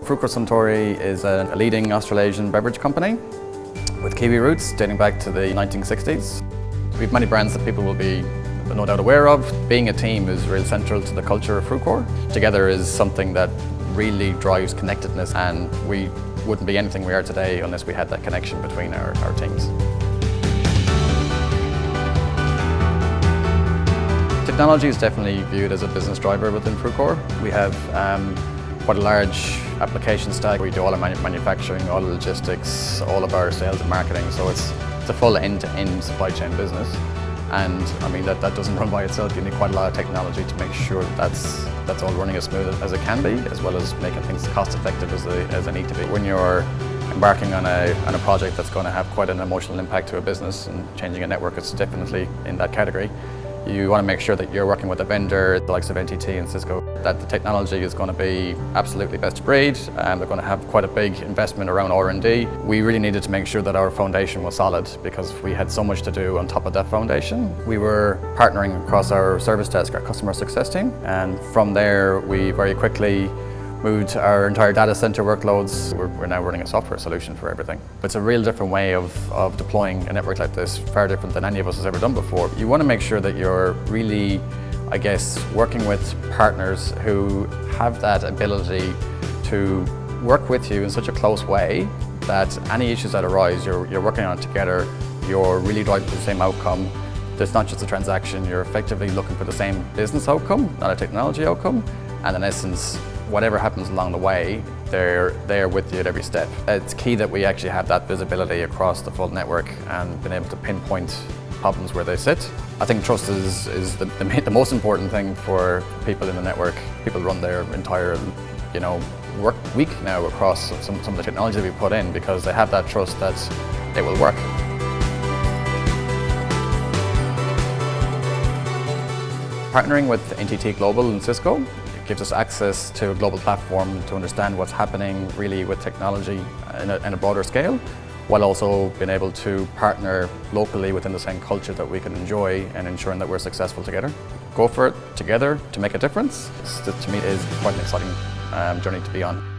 Frucor Suntory is a leading Australasian beverage company with Kiwi roots dating back to the 1960s. We have many brands that people will be no doubt aware of. Being a team is really central to the culture of Frucor. Together is something that really drives connectedness, and we wouldn't be anything we are today unless we had that connection between our teams. Technology is definitely viewed as a business driver within Frucor. We have quite a large application stack. We do all our manufacturing, all the logistics, all of our sales and marketing, so it's a full end-to-end supply chain business. And I mean that doesn't run by itself. You need quite a lot of technology to make sure that's all running as smooth as it can be, as well as making things cost effective as they need to be. When you're embarking on a project that's going to have quite an emotional impact to a business, and changing a network is definitely in that category, you want to make sure that you're working with a vendor, the likes of NTT and Cisco, that the technology is going to be absolutely best of breed, and they're going to have quite a big investment around R&D. We really needed to make sure that our foundation was solid, because we had so much to do on top of that foundation. We were partnering across our service desk, our customer success team, and from there we very quickly moved our entire data center workloads. We're now running a software solution for everything. It's a real different way of deploying a network like this, far different than any of us has ever done before. You want to make sure that you're really, I guess, working with partners who have that ability to work with you in such a close way that any issues that arise, you're working on it together, you're really driving for the same outcome. It's not just a transaction, you're effectively looking for the same business outcome, not a technology outcome, and in essence, whatever happens along the way, they're there with you at every step. It's key that we actually have that visibility across the full network and been able to pinpoint problems where they sit. I think trust is the most important thing for people in the network. People run their entire work week now across some of the technology that we put in, because they have that trust that it will work. Partnering with NTT Global and Cisco gives us access to a global platform to understand what's happening really with technology in a broader scale, while also being able to partner locally within the same culture that we can enjoy, and ensuring that we're successful together. Go for it together to make a difference. This, to me, is quite an exciting journey to be on.